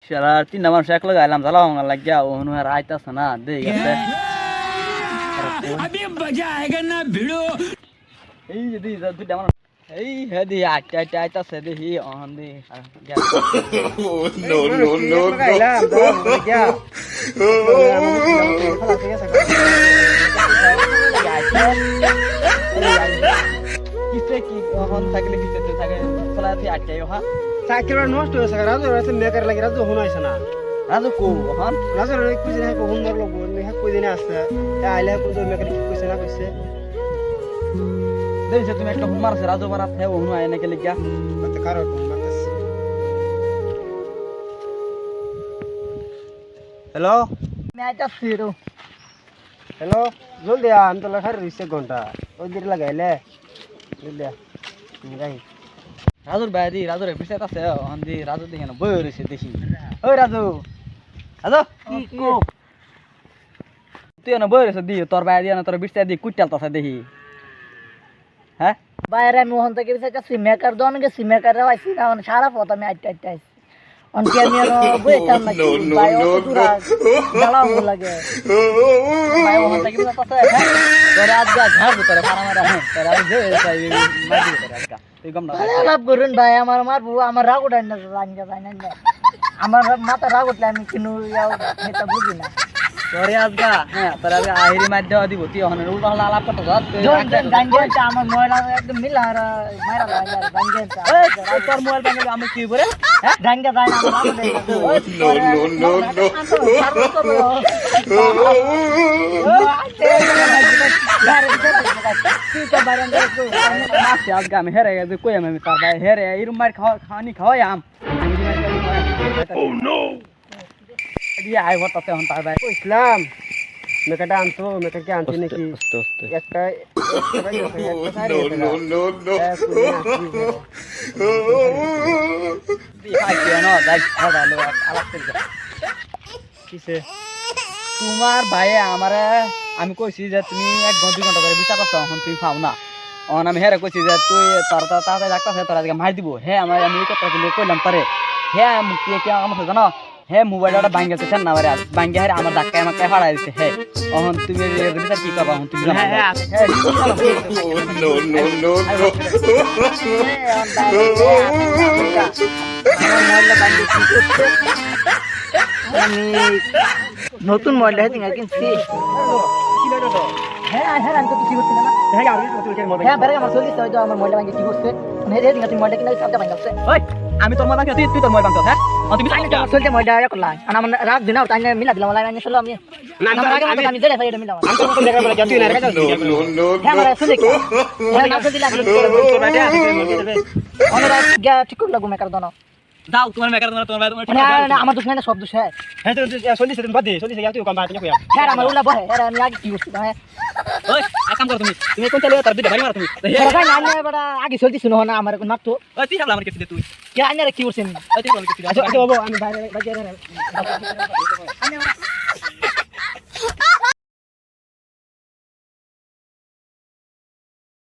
শালা তিনটা মানুষ এক লগে আইলাম জ্বালা ভাঙা লাগিয়া ওহনু আর আইতাছে না দেই গেছে अभी मजा आएगा ना भिड़ो এই যদি দুইটা মানুষ এই হে দি আইতা আইতা আইতাছে দেখি অহন দি No, no, no, আইলাম জ্বালা ভাঙা লাগিয়া কিসে কি অহন থাকলে কিসে থাকে চলাতে আটকাই হা সাইকেল নষ্ট হয়েছে রাজু রাতে মেকার লাগি রাজু হন হইছে না রাজু কো অহন রাজু রে কইছে না কোন মার লগ নে হ্যাঁ কই দিনে আসছে আইলে কই মেকার কি কইছে না কইছে দেখছ তুমি একটা হুমার আছে রাজু বারাত হে ওহনু আয় না গেলে গিয়া মতে কারো কোন মারতেছ হ্যালো আমি আইতাছি রো হ্যালো জলদি আ আমি তো লেখার রইছে ঘন্টা ওই দিকে লাগাইলে জলদি আ গাই রাজুর বাইরে রাজুর পিছাত আছে অহন দি রাজু দেখে না বই রইছে দেখি ওই রাজু রাজু কো তুই না বই রইছে দি তোর বাইরে না তোর পিছাত দি কুইটালতাছে দেখি হ্যাঁ বাইরে আমি ওখান থেকে চাইছি মেকার দোন গেছি মেকার আইছি না মানে সারা পথ আমি আইতে আইতে আইছি অনকে আমি আর বইতাম না ভাই অত দূর জ্বালাও লাগে ভাই ওখান থেকে পিছাতাছে হ্যাঁ তোর আজকে ঝাড় ভিতরে ফারামারা হ্যাঁ তোর আজ যে চাই মাটি ভিতরে আজকে তুই গম না লাভ করুন ভাই আমার মারবো আমার রাগ উঠাই না জানি না আমার মাথা রাগ উঠলে আমি কিনু এটা বুঝি না তোরে আজগা হ্যাঁ তোর আজকে আহিরি মার দেওয়া দিব তুই ওখানে উল্টা হলা আলাপ করতে গাঞ্জা আমার মোবাইল একদম মিলা আর মারা লাগে গাঞ্জা তোর মোবাইল ভাঙলে আমি কি করে হ্যাঁ গাঞ্জা যায় না no, no, no, আজকে আমি হেরে গেছি কই আমি তার ভাই হেরে এরম মার খাওয়ানি খাওয়াই আম দিয়ে আই হতাতে হন তার ভাই ইসলাম মেকাটা আনতো মেকাকে আনছি নাকি একটা no, no, no, no. কিসে তোমার ভাইয়ে আমারে আমি কইছি যে তুমি 1 ঘন্টা 2 ঘন্টা করে বিচার করছো এখন তুমি পাও না অন আমি হেরে কইছি যে তুই তোর তাড়াতাড়ি রাখতাছে তোর আজকে মার দিব হ্যাঁ আমি এই কথা কইলাম পারে হ্যাঁ মুক্তি কে আমার জানো হ্যাঁ মোবাইলটা ভাঙিয়েছে না বারে ভাঙিয়ে হারে আমার ধাক্কায় আমাকে ফাড়াই দিছে হ্যাঁ এখন তুমি বিচার কি করবা এখন তুমি হ্যাঁ হ্যাঁ No, no, no, no. আমি নতুন মোবাইল কিনছি হ্যাঁ হ্যাঁ আমি তো কিছু করছি না হ্যাঁ বেড়ে আমার চল্লিশ হয়তো আমার মোবাইলটা ভাঙে কি করছে তুমি মোবাইলটা কিনে সাবটা ভাঙছে ওই আমি তোর মোবাইল তুই তুই তোর মোবাইল ভাঙছ হ্যাঁ তুমি চাইলে চলছে মোবাইলটা করলাম আর আমার রাগ দিনা তাই মিলা দিলাম আমি শুনলাম আমি জেলে ফাইটা মিলাম No, no, হ্যাঁ no. আমার শুনে কি হ্যাঁ নাম দিলাম আমার ঠিক করে লাগু মেকার দনো দাও তোমার মেকার তোমার ভাই তোমার না আমার দোষ নাই সব দোষ হ্যাঁ হ্যাঁ তো 40 দিন বাদ দে 40 তুই কম বাদ কইয়া হ্যাঁ আমার উলা বহে এর আমি আগে কি করছি হ্যাঁ ওই কাম করো তুমি কোন চলে তার দুইটা ভাই মার তুমি ভাই না বড় আগে চলতি শুনো না আমার কোন মারতো ওই তুই হাবলা আমার কেটে দে তুই কে আইনারে কি করছেন ওই তুই বল কেটে আচ্ছা বাবু আমি বাইরে আমি